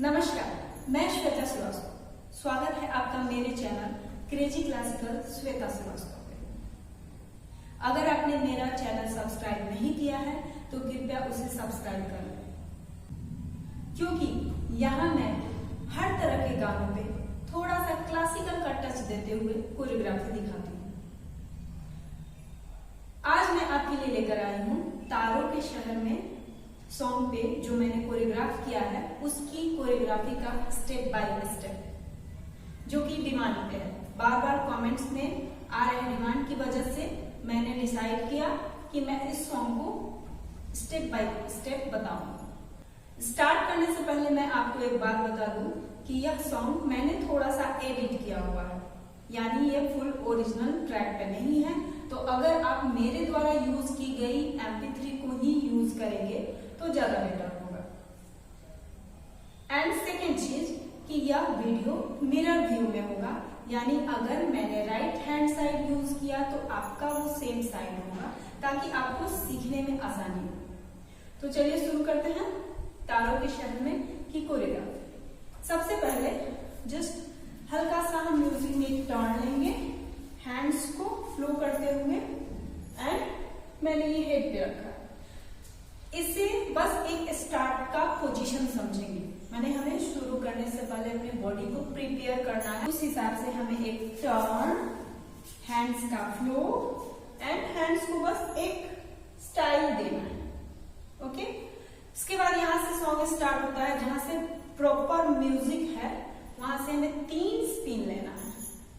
नमस्कार, मैं श्वेता श्रीवास्तव। स्वागत है आपका मेरे channel crazy classical Shweta Srivastava पे। अगर आपने मेरा चैनल सब्सक्राइब नहीं किया है तो कृपया उसे सब्सक्राइब कर लें, क्योंकि यहाँ मैं हर तरह के गानों पे थोड़ा सा क्लासिकल का टच देते हुए कोरियोग्राफी दिखाती हूँ। आज मैं आपके लिए लेकर आई हूँ तारों के शहर में सॉन्ग पे जो मैंने कोरियोग्राफ किया है उसकी कोरियोग्राफी का स्टेप बाय स्टेप, जो कि डिमांड पे है। बार बार कमेंट्स में आ रहे डिमांड की वजह से मैंने डिसाइड किया कि मैं इस सॉन्ग को स्टेप बाय स्टेप बताऊं। स्टार्ट करने से पहले मैं आपको एक बात बता दूं कि यह सॉन्ग मैंने थोड़ा सा एडिट किया हुआ है, यानी ये फुल ओरिजिनल ट्रैक पे नहीं है। तो अगर आप मेरे द्वारा यूज की गई MP3 को ही यूज करेंगे तो ज्यादा बेटर होगा। एंड सेकेंड चीज कि यह वीडियो मिरर व्यू में होगा, यानी अगर मैंने राइट हैंड साइड यूज किया तो आपका वो सेम साइड होगा, ताकि आपको सीखने में आसानी हो। तो चलिए शुरू करते हैं तारों के शहर में की कोरियोग्राफी। सबसे पहले जस्ट हल्का सा हम म्यूजिक में टर्न लेंगे, हैंड्स को फ्लो करते हुए, एंड मैंने ये हेड पे रखा। इसे बस एक स्टार्ट का पोजीशन समझेंगे, मैंने हमें शुरू करने से पहले अपने बॉडी को प्रिपेयर करना है। उस हिसाब से हमें एक टर्न, हैंड्स का फ्लो एंड हैंड्स को बस एक स्टाइल देना है। ओके, इसके बाद यहाँ से सॉन्ग स्टार्ट होता है। जहां से प्रॉपर म्यूजिक है वहां से हमें 3 स्पिन लेना है।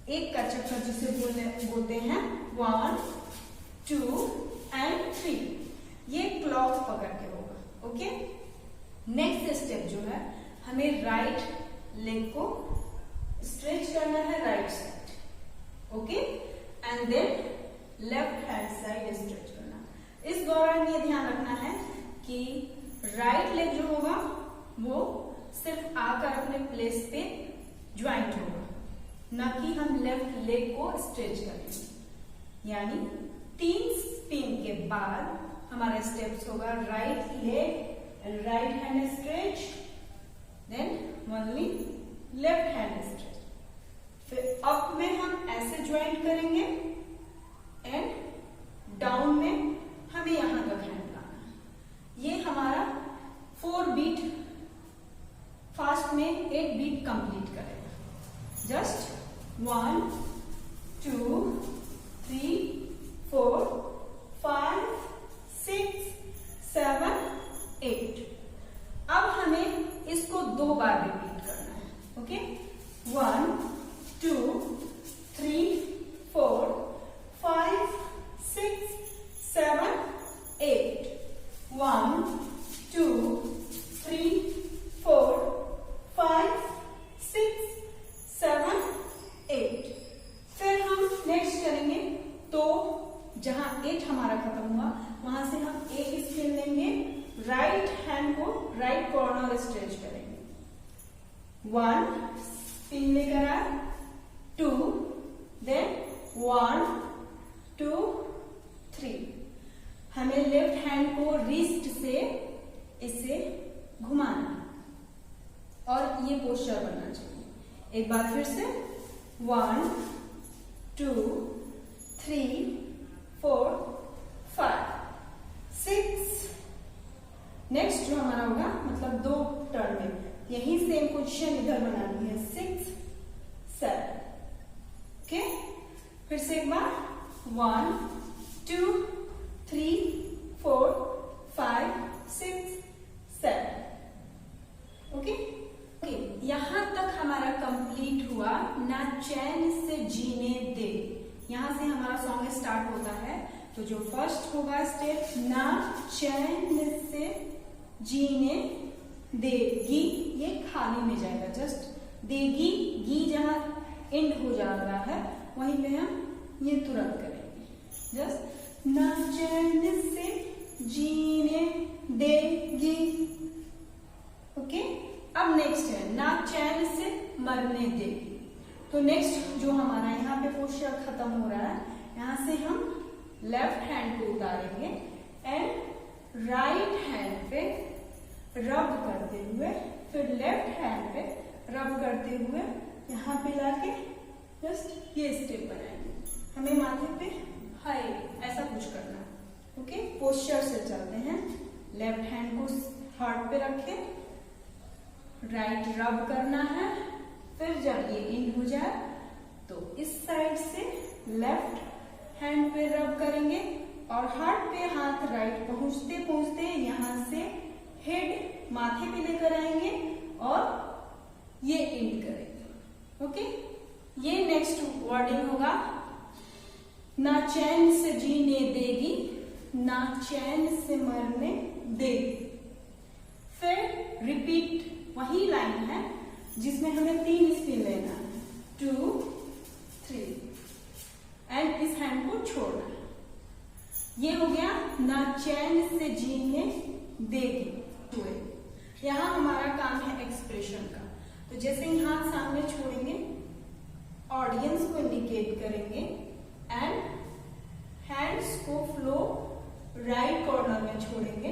एक का चक्कर जिसे बोलते हैं 1, 2 एंड 3। ये क्लॉक पकड़ के होगा। ओके, नेक्स्ट स्टेप जो है हमें राइट लेग को स्ट्रेच करना है right side. Okay, and then left hand side stretch करना। इस दौरान ये ध्यान रखना है कि राइट लेग जो होगा वो सिर्फ आकर अपने प्लेस पे ज्वाइंट होगा, ना कि हम लेफ्ट लेग को स्ट्रेच करेंगे। यानी 3 स्पिन के बाद हमारा स्टेप्स होगा right leg and right hand stretch, then only left hand stretch. फिर अप में हम ऐसे ज्वाइंट करेंगे एंड डाउन में हमें यहां तक हैंड लाना है। ये हमारा 4 बीट, फास्ट में 8 बीट कंप्लीट करेगा। जस्ट 1, 2, 3, 4, 5, 6, 7, 8। अब हमें इसको 2 बार रिपीट करना है। ओके, 1, 2, 3, 4, 5, 6, 7, 8। 1, 2, 3, 4, 5, 6, 7, 8। फिर हम नेक्स्ट करेंगे। तो जहां 8 हमारा खत्म हुआ वहां से हम एक स्पिन लेंगे, राइट हैंड को राइट कॉर्नर स्ट्रेच करेंगे। 1 स्पिन लेकर आए, 2, देन 1, 2, 3। हमें लेफ्ट हैंड को रिस्ट से इसे घुमाना और ये पोस्चर बनना चाहिए। एक बार फिर से 1, 2, 3, 4, 5, 6। नेक्स्ट जो हमारा होगा, मतलब 2 टर्न में यही सेम पोजीशन इधर बनानी है, 6, 7। ओके, फिर से एक बार 1, 2, 3, 4, 5, 6, 7। ओके, यहां तक हमारा कंप्लीट हुआ। ना चैन से जीने दे, यहां से हमारा सॉन्ग स्टार्ट होता है। तो जो फर्स्ट होगा स्टेप, ना चैन से जीने देगी, ये खाली में जाएगा। जस्ट देगी, गी जहां एंड हो जा रहा है वहीं पे हम ये तुरंत करेंगे। जस्ट ना चैन से जीने देगी। ओके, अब नेक्स्ट है ना चैन से मरने देगी। तो नेक्स्ट जो हमारा यहाँ पे पोस्चर खत्म हो रहा है, यहाँ से हम लेफ्ट हैंड को उतारेंगे एंड राइट हैंड पे रब करते हुए फिर फिर लेफ्ट हैंड पे रब करते हुए यहाँ पे लाके जस्ट ये स्टेप बनाएंगे। हमें माथे पे हाय ऐसा कुछ करना है। ओके, पोस्चर से चलते हैं। लेफ्ट हैंड को हार्ट पे रखे, राइट रब करना है। फिर जब ये इन हो जाए तो इस साइड से लेफ्ट हैंड पे रब करेंगे और हार्ट पे हाथ राइट पहुंचते पहुंचते यहां से हेड माथे पे लेकर आएंगे और ये एंड करेंगे। ओके, ये नेक्स्ट वर्डिंग होगा, ना चैन से जीने देगी, ना चैन से मरने देगी। फिर रिपीट वही लाइन है जिसमें हमें 3 स्पिन लेना है, 2 3 एंड इस हैंड को छोड़ना है। ये हो गया ना चैन से जीने देगी। यहाँ हमारा काम है एक्सप्रेशन का। तो जैसे ही हाथ सामने छोड़ेंगे, ऑडियंस को इंडिकेट करेंगे एंड हैंड्स को फ्लो राइट कॉर्नर में छोड़ेंगे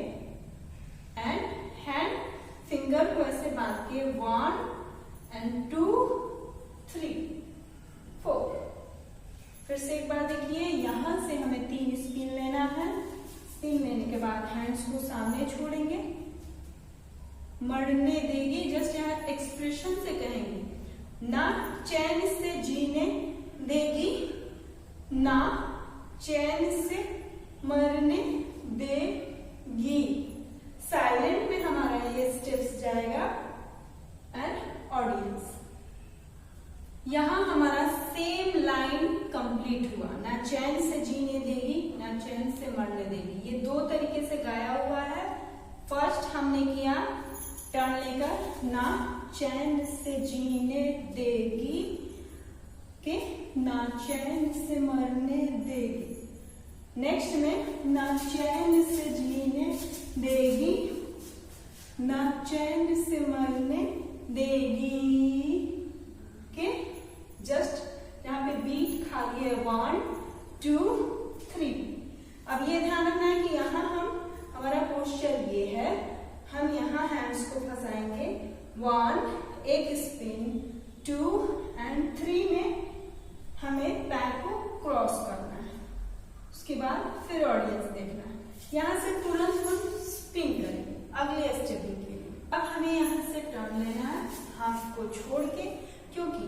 एंड हैंड फिंगर को ऐसे बांध के 1 एंड 2 3 4। फिर से एक बार देखिए, यहां से हमें 3 स्पिन लेना है। स्पिन लेने के बाद हैंड्स को सामने छोड़ेंगे, मरने देगी, जस्ट यहाँ एक्सप्रेशन से कहेंगे, ना चैन से जीने देगी, ना चैन से मरने देगी। साइलेंट में हमारा ये स्टेप्स जाएगा एंड ऑडियंस। यहां हमारा सेम लाइन कंप्लीट हुआ, ना चैन से जीने देगी, ना चैन से मरने देगी। ये 2 तरीके से गाया हुआ है। फर्स्ट हमने किया टर्न लेकर, ना चैन से जीने देगी के ना चैन से मरने देगी। नेक्स्ट में ना चैन से जीने देगी, ना चैन से मरने देगी के जस्ट यहाँ पे बीट खाली है 1 2 3। अब ये ध्यान रखना है कि यहाँ हमारा पोस्चर ये है, हम यहाँ हैंड्स को फंसाएंगे 1 एक स्पिन, 2 एंड 3 में हमें पैर को क्रॉस करना है। उसके बाद फिर ऑडियंस देखना है। यहाँ से तुरंत हम स्पिन करेंगे अगले स्टेप के लिए। अब हमें यहाँ से टर्न लेना है हाथ को छोड़ के, क्योंकि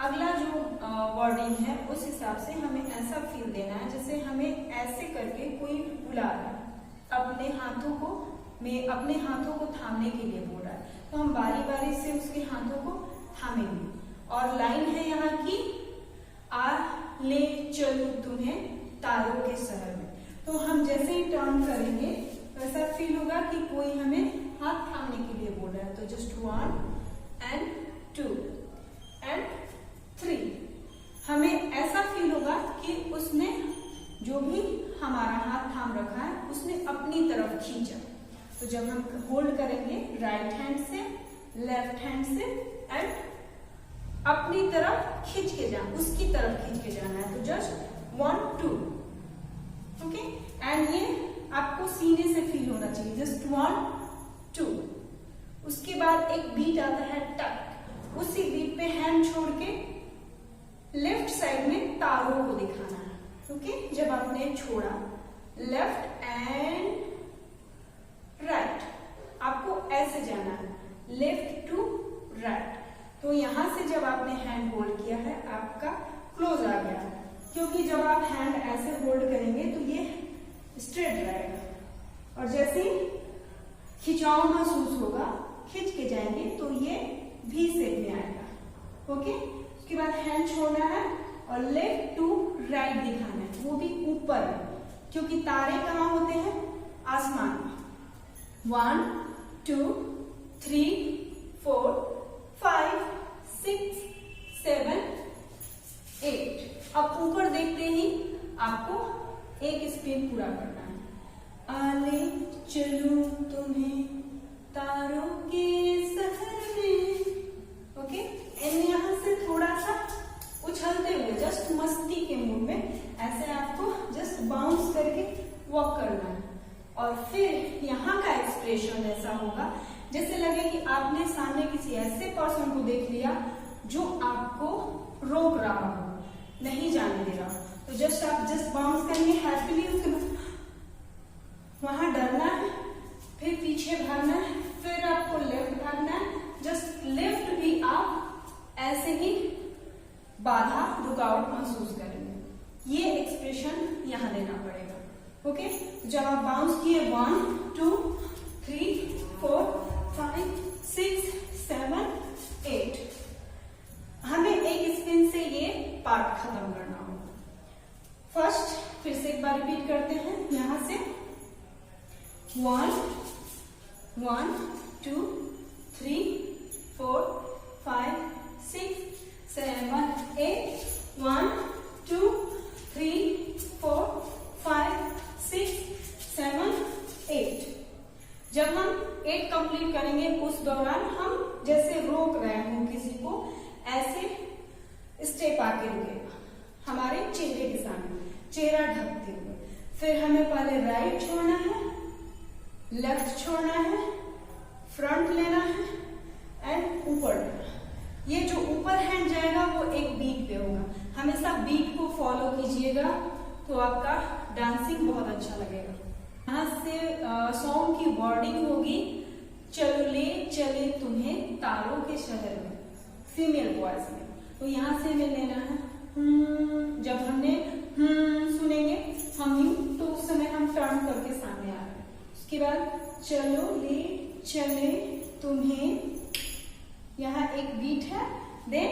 अगला जो वर्डिंग है उस हिसाब से हमें ऐसा फील देना है जैसे हमें ऐसे करके कोई बुला रहा है, अपने हाथों को थामने के लिए बोल रहा है। तो हम बारी बारी से उसके हाथों को थामेंगे और लाइन है यहाँ की, आ ले चलूं तुम्हें तारों के शहर में। तो हम जैसे ही टर्न करेंगे वैसा फील होगा कि कोई हमें हाथ थामने के लिए बोल रहा है। तो जस्ट 1 एंड 2 एंड 3। हमें ऐसा फील होगा कि उसने जो भी हमारा हाथ थाम रखा है उसने अपनी तरफ खींचा। तो जब हम होल्ड करेंगे राइट हैंड से, लेफ्ट हैंड से एंड अपनी तरफ खींच के जाना, उसकी तरफ खींच के जाना है। तो जस्ट 1 2 ओके, एंड ये आपको सीने से फील होना चाहिए। जस्ट 1 2। उसके बाद एक बीट आता है टक, उसी बीट पे हैंड छोड़ के लेफ्ट साइड में तारों को दिखाना है। ओके, जब आपने छोड़ा लेफ्ट एंड राइट, आपको ऐसे जाना है लेफ्ट टू राइट। तो यहां से जब आपने हैंड होल्ड किया है आपका क्लोज आ गया है, क्योंकि जब आप हैंड ऐसे होल्ड करेंगे तो ये स्ट्रेट रहेगा और जैसे ही खिंचाव महसूस होगा खिंच के जाएंगे तो ये भी शेप में आएगा। ओके, उसके बाद हैंड छोड़ना है और लेफ्ट टू राइट दिखाना है, वो भी ऊपर, क्योंकि तारे कहाँ होते हैं? आसमान में। 1 2 3 4 5 6 7 8। अब ऊपर देखते ही आपको एक स्पिन पूरा करना है। आले चलूं तुम्हें तारों के शहर में। ओके, एंड यहाँ से थोड़ा सा उछलते हुए जस्ट मस्ती के मूड में ऐसे आपको जस्ट बाउंस करके वॉक करना है। और फिर यहाँ का एक्सप्रेशन ऐसा होगा जैसे लगे कि आपने किसी ऐसे पर्सन को देख लिया जो आपको रोक रहा हो, नहीं जाने दे रहा, तो जस्ट बाउंस करेंगे हैप्पीली, उसके बाद वहां डरना है, फिर पीछे भागना है, फिर आपको लेफ्ट भागना है, जस्ट लेफ्ट भी आप ऐसे ही बाधा रुकावट महसूस करेंगे। ये एक्सप्रेशन यहां देना पड़ेगा। ओके, जब आप बाउंस किए 1 2 3 4 5 6 7 8, हमें एक स्पिन से ये पार्ट खत्म करना होगा। फर्स्ट फिर से एक बार रिपीट करते हैं, यहां से 1 1 2 3 4 5 6 7 8 1 2 3 4 5 6 7 8। जब हम 8 कंप्लीट करेंगे उस दौरान हम जैसे रोक रहे हों किसी को, ऐसे स्टेप आके रुकेगा हमारे चेहरे के सामने, चेहरा ढकते हुए। फिर हमें पहले राइट छोड़ना है, लेफ्ट छोड़ना है, फ्रंट लेना है एंड ऊपर लेना है। ये जो ऊपर हैंड जाएगा वो एक बीट पे होगा, हमेशा बीट को फॉलो कीजिएगा तो आपका डांसिंग बहुत अच्छा लगेगा। यहाँ से सॉन्ग की वर्डिंग होगी, चलो ले चले तुम्हें तारों के शहर में, फीमेल वॉइस में। तो यहाँ से हमें लेना है, जब हमने सुनेंगे हम तो उस समय हम टर्न करके सामने आ रहे हैं। उसके बाद चलो ले चले तुम्हें, यहाँ एक बीट है, देन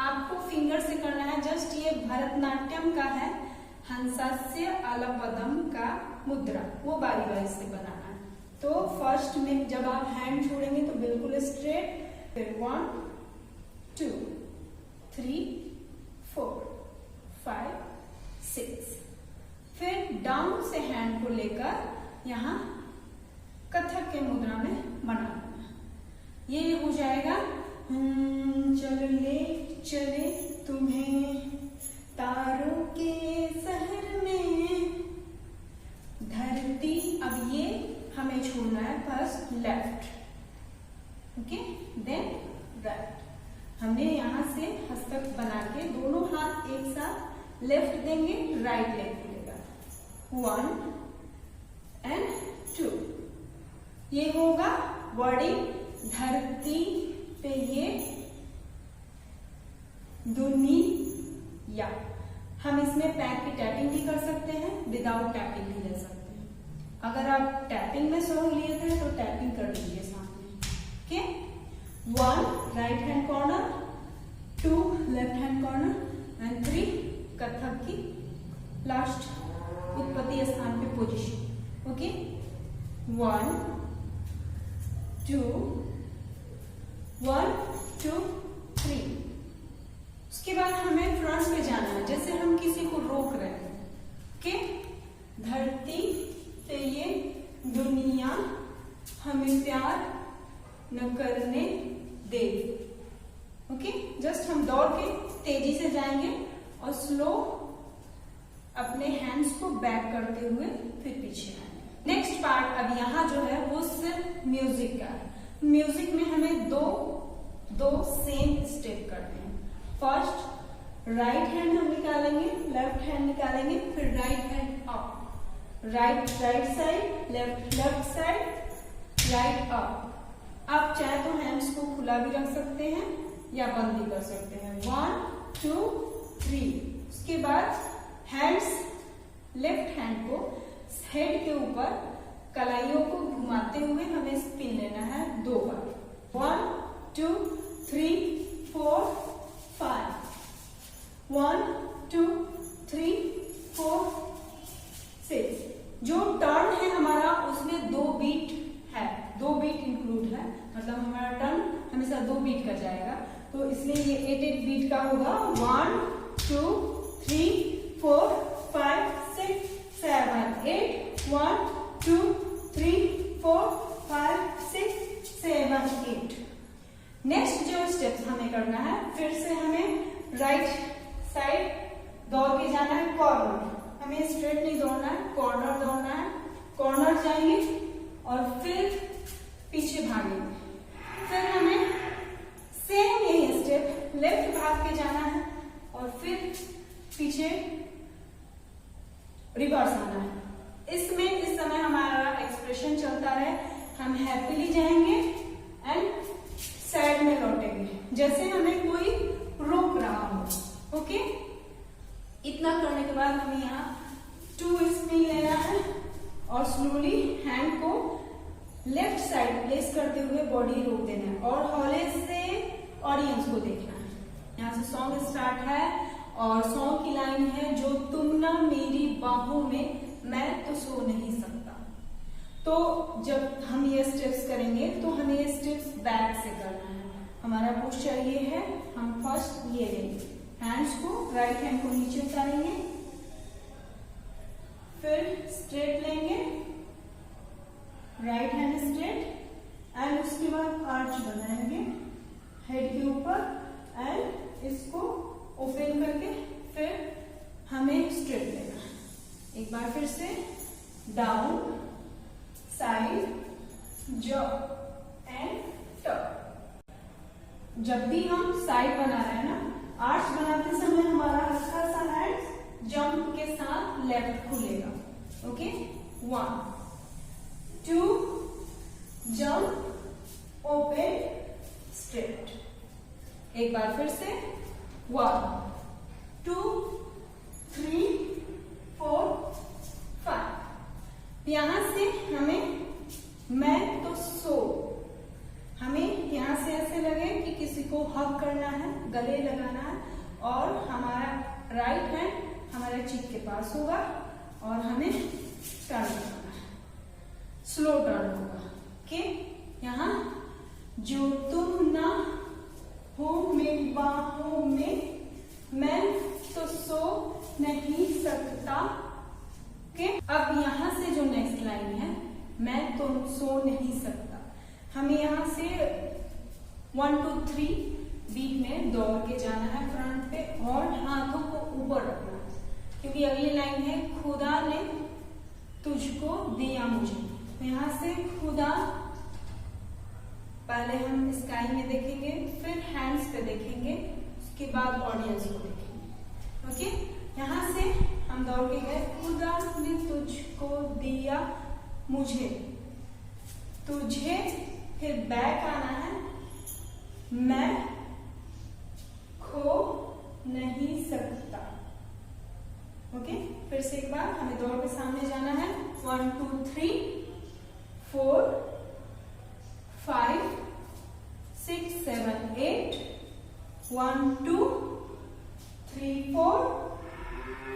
आपको फिंगर से करना है। जस्ट ये भरतनाट्यम का है, हंसास्य अलपदम का मुद्रा, वो बारी बारी से बनाना है। तो फर्स्ट में जब आप हैंड छोड़ेंगे तो बिल्कुल स्ट्रेट, फिर 1 2 3 4 5 6, फिर डाउन से हैंड को लेकर यहाँ कथक के मुद्रा में बनाना। ये हो जाएगा चल ले चले तुम्हें तारों के शहर में धरती। अब ये हमें छोड़ना है, first left, okay, then right. हमने यहाँ से हस्तक बना के दोनों हाथ एक साथ लेफ्ट देंगे, राइट लेग खुलेगा, 1 एंड 2। ये होगा वर्डिंग, धरती पे ये दुनिया। हम इसमें पैर की टैपिंग भी कर सकते हैं, विदाउट टैपिंग भी ले सकते हैं। अगर आप टैपिंग में सॉन्ग लिए थे तो टैपिंग कर लीजिए सामने। Okay, 1 right hand corner, 2 left hand corner and 3 Kathak की लास्ट उत्पत्ति स्थान पे पोजीशन। ओके, 1 2 1 2 3। उसके बाद हमें फ्रंट पे जाना है, जैसे हम किसी को रोक रहे हैं। ओके, धरती पे ये दुनिया हमें प्यार न करने दे। ओके, जस्ट हम दौड़ के तेजी से जाएंगे और स्लो अपने हैंड्स को बैक करते हुए फिर पीछे आएंगे। नेक्स्ट पार्ट अब यहाँ जो है वो सिर्फ म्यूजिक का है। म्यूजिक में हमें दो सेम स्टेप करने हैं। फर्स्ट राइट हैंड हम निकालेंगे, लेफ्ट हैंड निकालेंगे, फिर right hand up, right side, left side, right up. आप चाहे तो हैंड्स को खुला भी रख सकते हैं या बंद भी कर सकते हैं। 1 2 3। उसके बाद हैंड्स, लेफ्ट हैंड को हेड के ऊपर कलाइयों को घुमाते हुए हमें स्पिन लेना है 2 बार। 1 2 3 4 5। 1 2 3 4 6। जो टर्न है हमारा उसमें 2 बीट है, 2 बीट इंक्लूड है, मतलब हमारा टर्न हमेशा 2 बीट का जाएगा। तो इसलिए ये 8 बीट का होगा। 1 2 3 4 5 6 7 8। 1 2 3 4 5 6 7 8। नेक्स्ट जो स्टेप्स हमें करना है, फिर से हमें राइट साइड दौड़ के जाना है, कॉर्नर। हमें स्ट्रेट नहीं दौड़ना है, कॉर्नर दौड़ना है। कॉर्नर जाएंगे और फिर पीछे भागेंगे। फिर हमें आके जाना है और फिर पीछे रिवर्स आना है। इसमें इस समय हमारा एक्सप्रेशन चलता रहे, हम हैप्पीली जाएंगे एंड सैड में लौटेंगे, जैसे हमें कोई रोक रहा हो। ओके, इतना करने के बाद हमें यहाँ 2 स्पिन लेना है और स्लोली हैंड को लेफ्ट साइड प्लेस करते हुए बॉडी रोक देना है और हौले से ऑडियंस को देखना है। यहाँ से सॉन्ग स्टार्ट है और सॉन्ग की लाइन है, जो तुम ना मेरी बाहों में मैं तो सो नहीं सकता। तो जब हम ये स्टेप्स करेंगे तो हमें ये स्टेप्स बैक से करना है। हमारा पोस्चर ये है, हम फर्स्ट ये लेंगे, हैंड्स को, राइट हैंड को नीचे उतारेंगे, फिर स्ट्रेट लेंगे, राइट हैंड स्ट्रेट एंड उसके बाद आर्च बनाएंगे हेड के ऊपर एंड इसको ओपन करके फिर हमें स्ट्रेट लेना है। एक बार फिर से down, side, jump and turn. जब भी हम साइड बना रहे हैं ना, आर्च बनाते समय हमारा हल्का सा हैंड जंप के साथ लेफ्ट खुलेगा। Okay, 1 2 jump, open, straight. एक बार फिर से 1 2 3 4 5। यहां से हमें मैं तो सो, हमें यहां से ऐसे लगे कि किसी को हग करना है, गले लगाना है और हमारा राइट हैंड हमारे चीक के पास होगा और हमें टर्न करना है, स्लो टर्न होगा। ओके, यहाँ जो तुम ना हो मेरी बाहों में मैं तो सो नहीं सकता। ओके, अब यहाँ से जो नेक्स्ट लाइन है, मैं तो सो नहीं सकता, हमें यहाँ से 1 2 3 बीट में दौड़ के जाना है फ्रंट पे और हाथों को ऊपर रखना है, क्योंकि अगली लाइन है, खुदा ने तुझको दिया मुझे। यहाँ से खुदा पहले हम स्काई में देखेंगे, फिर हैंड्स पे देखेंगे, उसके बाद ऑडियंस को देखेंगे। ओके, यहाँ से हम दौड़ के गए, खुदा ने तुझको दिया मुझे, तुझे, फिर बैक आना है, मैं खो नहीं सकता। ओके, फिर से एक बार हमें दौड़ के सामने जाना है, 1 2 3 4 5 6 7 8 1 2 3 4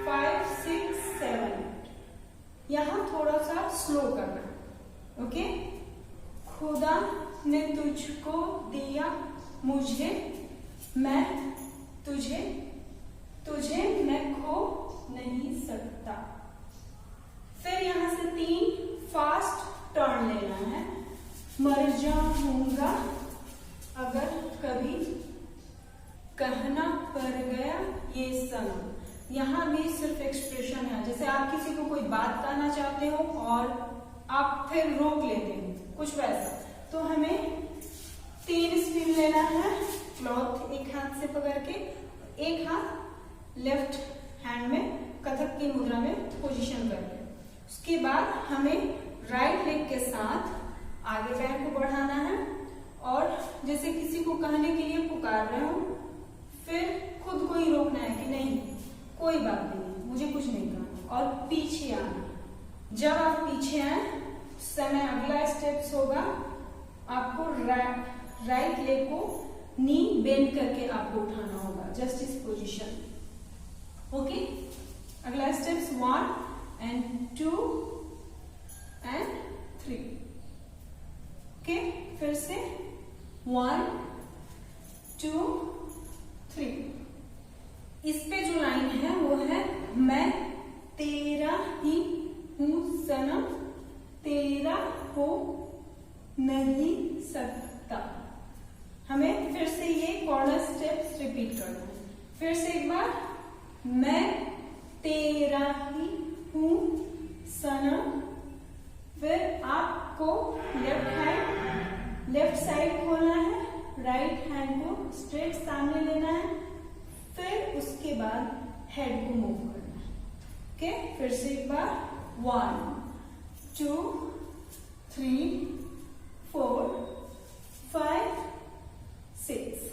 5 6 7 8। यहाँ थोड़ा सा स्लो करना है। ओके, खुदा ने तुझको दिया मुझे, मैं तुझे, तुझे मैं खो नहीं सकता। फिर यहाँ से 3 फास्ट टर्न लेना है, मर जाऊंगा अगर कभी कहना पड़ गया ये सनम। यहाँ भी सिर्फ एक्सप्रेशन है, जैसे आप किसी को कोई बात कहना चाहते हो और आप फिर रोक लेते हो, कुछ वैसा। तो हमें 3 स्पिन लेना है, क्लॉथ एक हाथ से पकड़ के, एक हाथ लेफ्ट हैंड में कथक की मुद्रा में पोजीशन करके, उसके बाद हमें राइट लेग के साथ आगे पैर को बढ़ाना है और जैसे किसी को कहने के लिए पुकार रहे हो, फिर खुद को ही रोकना है कि नहीं कोई बात नहीं, मुझे कुछ नहीं करना, और पीछे आना। जब आप पीछे आए उस समय अगला स्टेप्स होगा, आपको राइट लेग को नी बेंड करके आपको उठाना होगा, जस्ट इस पोजीशन। ओके, अगला स्टेप्स 1 and 2 and 3। ओके, फिर से 1 2 3। इस पे जो लाइन है वो है, मैं तेरा ही हूं सनम, तेरा हो नहीं सकता। हमें फिर से ये कॉर्नर स्टेप्स रिपीट करना है। फिर से एक बार, मैं तेरा ही हूं सनम, फिर आपको लेफ्ट साइड खोलना है, राइट हैंड को स्ट्रेट सामने लेना है, हेड को मूव करना है। ओके, फिर से एक बार 1 2 3 4 5 6,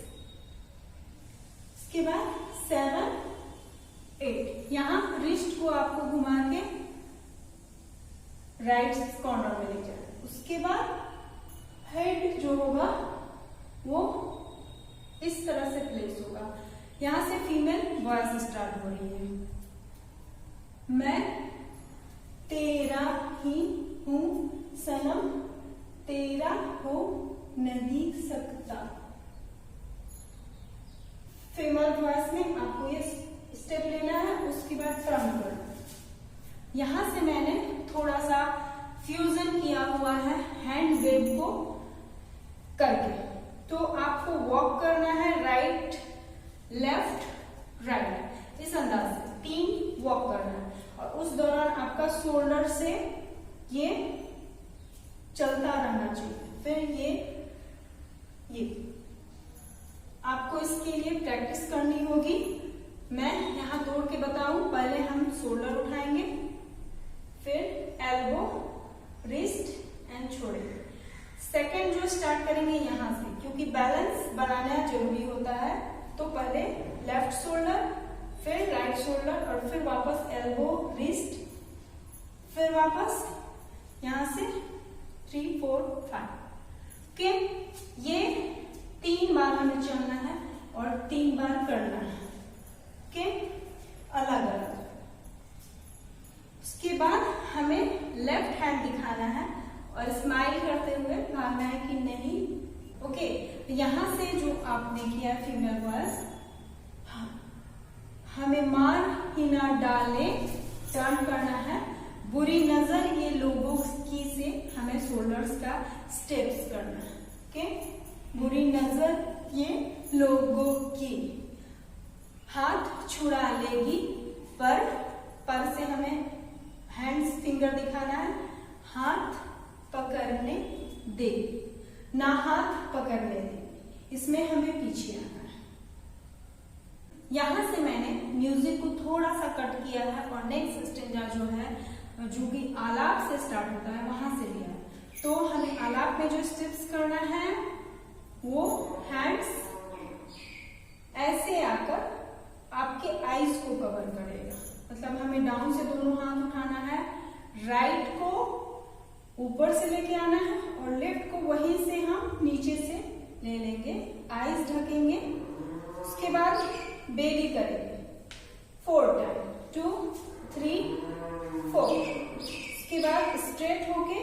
इसके बाद 7 8। यहां रिस्ट को आपको घुमा के राइट कॉर्नर में ले जाए। उसके बाद हेड जो होगा वो इस तरह से प्लेस होगा। यहां से फीमेल वॉइस स्टार्ट हो रही है। मैं तेरा ही हूं सनम, तेरा हो नहीं सकता। फीमेल वॉइस में आपको ये स्टेप लेना है, उसके बाद टर्न करना। यहां से मैंने थोड़ा सा फ्यूजन किया हुआ है हैंड वेव को करके। तो आपको वॉक करना है राइट लेफ्ट राइट, इस अंदाज से 3 वॉक करना है। और उस दौरान आपका शोल्डर से ये चलता रहना चाहिए। फिर ये आपको इसके लिए प्रैक्टिस करनी होगी। मैं यहां तोड़ के बताऊं, पहले हम शोल्डर उठाएंगे, फिर एल्बो, रिस्ट एंड छोड़ेंगे। सेकंड जो स्टार्ट करेंगे यहां से, क्योंकि बैलेंस बनाना जरूरी होता है। तो पहले लेफ्ट शोल्डर, फिर राइट शोल्डर, और फिर वापस एल्बो, रिस्ट, फिर वापस यहां से 3 4 5। ओके, ये 3 बार हमें चलना है और 3 बार करना है। ओके, अलग अलग। उसके बाद हमें लेफ्ट हैंड दिखाना है और स्माइल करते हुए भागना है कि नहीं। ओके, यहां से जो आपने किया फीमेल वॉइस, हमें मार ही ना डाले, टर्न करना है। बुरी नजर ये लोगों की से हमें शोल्डर्स का स्टेप्स करना है। ओके, बुरी नजर ये लोगों की, हाथ छुड़ा लेगी, पर से हमें हैंड्स फिंगर दिखाना है। हाथ पकड़ने दे, ना हाथ पकड़ने दे, इसमें हमें पीछे आना है। यहां से मैंने म्यूजिक को थोड़ा सा कट किया है और नेक्स्ट स्टेंजा जो है, जो कि आलाप से स्टार्ट होता है, वहां से लिया है। तो हमें आलाप में जो स्टेप्स करना है वो हैंड्स ऐसे आकर आपके आईज को कवर करेगा। मतलब हमें डाउन से दोनों हाथ उठाना है, राइट को ऊपर से लेके आना है और लेफ्ट को वहीं से हम नीचे से ले लेंगे, आईज ढकेंगे। उसके बाद बेली करेंगे 4 टाइम, 2 3 4। उसके बाद स्ट्रेट होके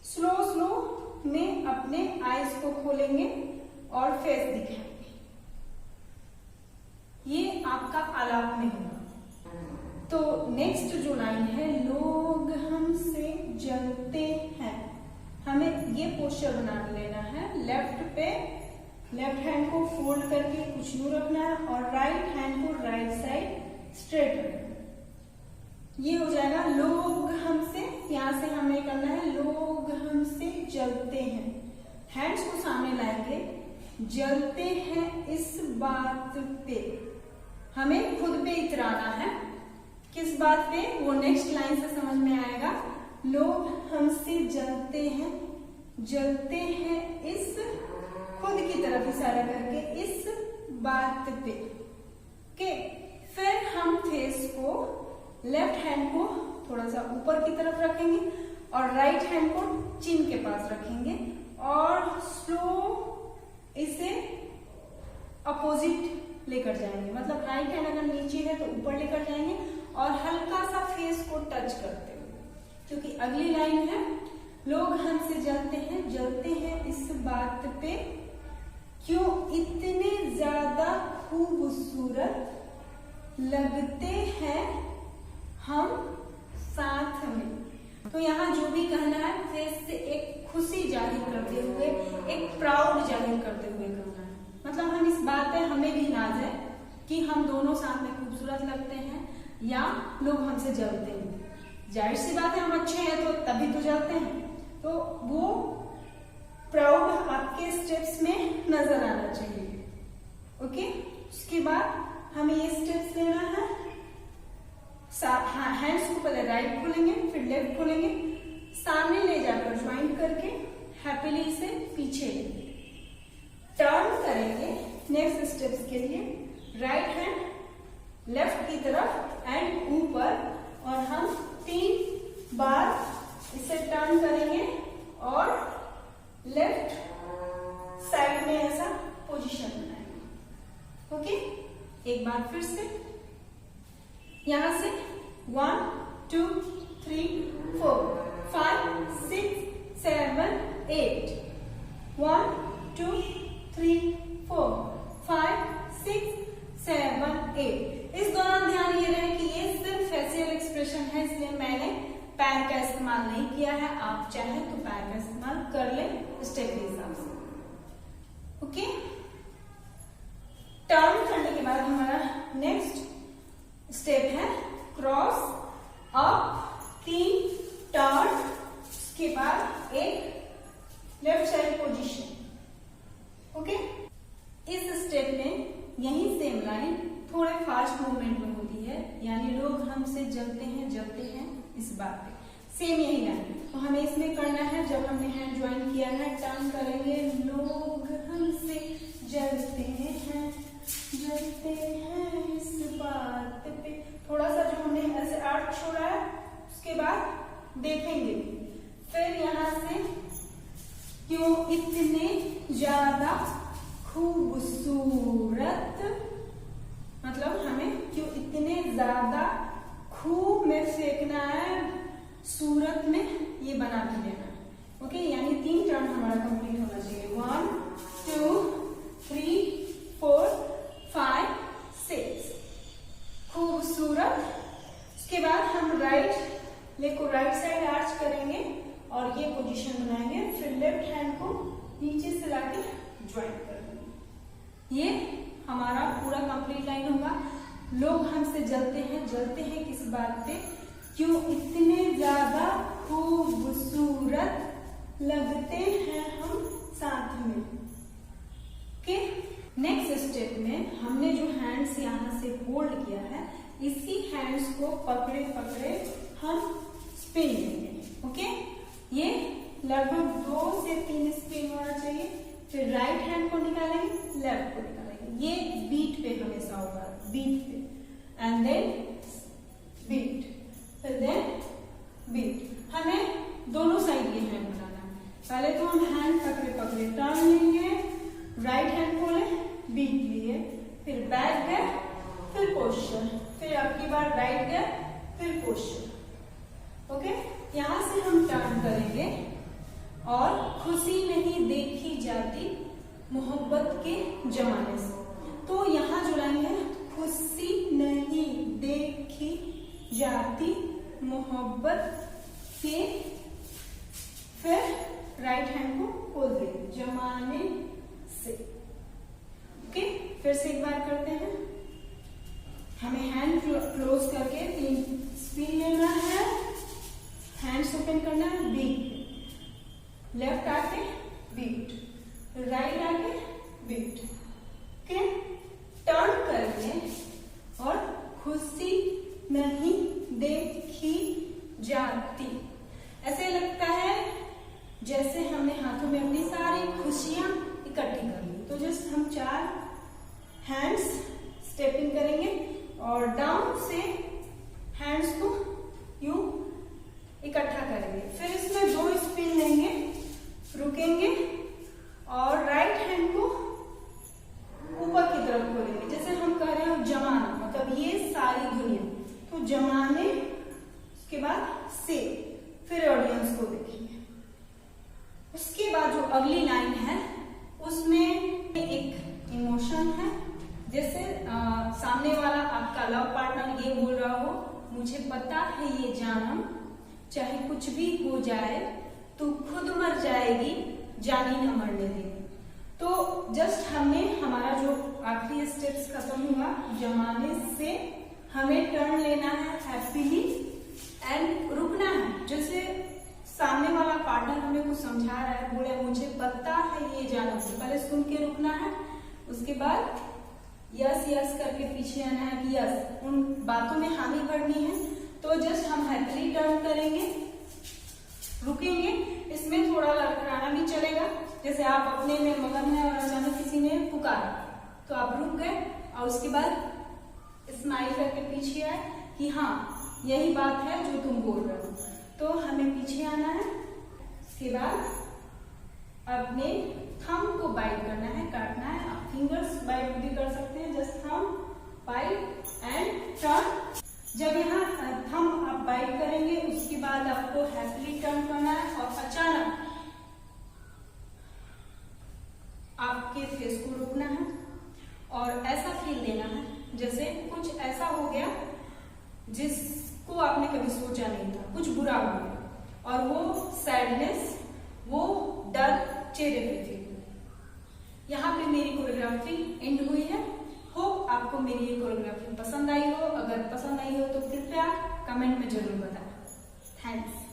स्लो में अपने आईज को खोलेंगे और फेस दिखाएंगे। ये आपका आलाप में होगा। तो नेक्स्ट जो लाइन है, लोग हमसे जलते हैं, हमें ये पोस्चर बना लेना है। लेफ्ट हैंड को फोल्ड करके कुछ यूं रखना है और राइट हैंड को राइट साइड स्ट्रेट रखना है। ये हो जाएगा लोग हमसे, यहां से हमें करना है लोग हमसे जलते हैं। हैंड्स को सामने लाएंगे, जलते हैं इस बात पे, हमें खुद पे इतराना है। किस बात पे, वो नेक्स्ट लाइन से समझ में आएगा। लोग हमसे जलते हैं इस, खुद की तरफ इशारा करके, इस बात पे। ओके, फिर हम फेस को, लेफ्ट हैंड को थोड़ा सा ऊपर की तरफ रखेंगे और राइट हैंड को चिन के पास रखेंगे और स्लो इसे अपोजिट लेकर जाएंगे। मतलब राइट हैंड अगर नीचे है तो ऊपर लेकर जाएंगे और हल्का सा फेस को टच करते हुए, क्योंकि अगली लाइन है लोग हमसे जलते हैं इस बात पे, क्यों इतने ज्यादा खूबसूरत लगते हैं हम साथ में। तो यहाँ जो भी कहना है, फेस से एक खुशी जाहिर करते हुए, एक प्राउड जाहिर करते हुए कहना है। मतलब हम इस बात पे हमें भी नाज है कि हम दोनों साथ में खूबसूरत लगते हैं या लोग हमसे जलते हैं। जाहिर सी बात है, हम अच्छे हैं तो तभी तो जलते हैं। तो वो प्राउड आपके स्टेप्स में नजर आना चाहिए। ओके, उसके बाद हमें ये स्टेप्स लेना है हैंड्स को पहले राइट खोलेंगे, फिर लेफ्ट खोलेंगे, सामने ले जाकर ज्वाइन करके हैप्पीली इसे पीछे टर्न करेंगे। नेक्स्ट स्टेप्स के लिए राइट हैंड लेफ्ट की तरफ एंड ऊपर, और हम 3 बार इसे टर्न करेंगे और लेफ्ट साइड में ऐसा पोजीशन बनाएंगे। ओके, एक बार फिर से यहां से 1 2 3 4 5 6 7 8 1 2 3 4 5 6 7 8। इस दौरान ध्यान ये रहे कि ये सिर्फ फेशियल एक्सप्रेशन है, इसलिए मैंने पैर का इस्तेमाल नहीं किया है। आप चाहे तो पैर का इस्तेमाल कर ले स्टेप के हिसाब से। ओके, टर्न करने के बाद हमारा नेक्स्ट स्टेप है क्रॉस अप, 3 टर्न, उसके बाद एक लेफ्ट साइड पोजीशन। ओके, इस स्टेप में यही सेम लाइन थोड़े फास्ट मूवमेंट में होती है, यानी लोग हमसे जलते हैं इस बात पे, सेम यही लाइन। तो हमें इसमें करना है, जब हमने हैंड ज्वाइन किया है टर्न करेंगे, लोग हमसे जलते हैं इस बात पे। थोड़ा सा जो हमने ऐसे आर्ट छोड़ा है उसके बाद देखेंगे। फिर यहां से क्यों इतने ज्यादा खूबसूरत, मतलब हमें क्यों इतने ज्यादा खूब में फेंकना है, सूरत में ये बना भी लेना है। ओके, यानी 3 टर्न हमारा कंप्लीट होना चाहिए। 1 2 3 4 5 6, खूबसूरत। उसके बाद हम राइट लेग को राइट साइड आर्च करेंगे और ये पोजीशन बनाएंगे, फिर लेफ्ट हैंड को नीचे से लाके ज्वाइन कर देंगे। ये हमारा पूरा कंप्लीट लाइन होगा। लोग हमसे जलते हैं किस बात पे, क्यों इतने ज्यादा खूबसूरत लगते हैं हम साथ में। ओके, नेक्स्ट स्टेप में हमने जो हैंड्स यहां से होल्ड किया है, इसी हैंड्स को पकड़े पकड़े हम स्पिन लेंगे। ओके, ये लगभग 2 से 3 स्पिन होना चाहिए। फिर राइट हैंड को निकालेंगे, लेफ्ट को निकालेंगे। ये बीट पे हमेशा होगा, बीट पे, एंड देन बीट, फिर देन बीट। हमें दोनों साइड ये हैंड बनाना है। पहले तो हम हैंड पकड़े पकड़े टर्न लेंगे, राइट हैंड खोले, बीट लिए, फिर बैक गए, फिर पोस्चर, फिर आपकी बार राइट गए, फिर पोस्चर। ओके, यहां से हम टर्न करेंगे और खुशी नहीं देखी जाती मोहब्बत के जमाने से। तो यहाँ जो लाइन है, खुशी नहीं देखी जाती मोहब्बत के, फिर राइट हैंड को खोल देंगे, जमाने से। ओके, फिर से एक बार करते हैं। हमें हैंड क्लोज करके 3 स्पिन लेना है, हैंड्स ओपन करना है, बीट, लेफ्ट आके बीट, राइट आके बीट। ओके, टर्न करके और खुशी नहीं देखी जाती। ऐसे लगता है जैसे हमने हाथों में अपनी सारी खुशियां इकट्ठी कर ली। तो जस्ट हम 4 हैंड्स स्टेपिंग करेंगे और डाउन से हैंड्स को यूं इकट्ठा करेंगे। फिर इसमें 2 स्पिन लेंगे, रुकेंगे और राइट हैंड को ऊपर की तरफ खोलेंगे। जैसे हम कह रहे हैं जमाना, मतलब ये सारी दुनिया, तो जमाने के बाद से, फिर ऑडियंस को देखेंगे। उसके बाद जो अगली लाइन है उसमें एक इमोशन है। जैसे सामने वाला आपका लव पार्टनर ये बोल रहा हो, मुझे पता है ये जानम, चाहे कुछ भी हो जाए तू खुद मर जाएगी, जानी न मरने देगी। तो जस्ट हमने हमारा जो आखिरी स्टेप्स खत्म हुआ, जमाने से हमें टर्न लेना है हैप्पीली एंड रुकना है। जैसे सामने वाला पार्टनर हमें कुछ समझा रहा है, बोले मुझे पता है ये जानम, पहले सुन के रुकना है, उसके बाद यस यस करके पीछे आना है कि यस, उन बातों में हामी भरनी है। तो जस्ट हम हैप्पीली टर्न करेंगे, रुकेंगे, इसमें थोड़ा लड़खड़ाना भी चलेगा। जैसे आप अपने में मगन है और अचानक किसी ने पुकारा तो आप रुक गए और उसके बाद स्माइल करके पीछे आए कि हाँ यही बात है जो तुम बोल रहे हो। तो हमें पीछे आना है, उसके बाद अपने थंब को बाइट करना है, काटना है। आप फिंगर्स बाइट भी कर सकते हैं, just thumb bite and turn. जब यहाँ थंब आप बाइट करेंगे उसके बाद आपको हैप्पीली टर्न करना है और अचानक आपके फेस को रोकना है और ऐसा फील देना है जैसे कुछ ऐसा हो गया जिसको आपने कभी सोचा नहीं था, कुछ बुरा हो गया और वो सैडनेस, वो डर चेहरे पे फील। यहाँ पे मेरी कोरियोग्राफी एंड हुई है। होप आपको मेरी ये कोरियोग्राफी पसंद आई हो। अगर पसंद आई हो तो कृपया कमेंट में जरूर बताएं। थैंक्स।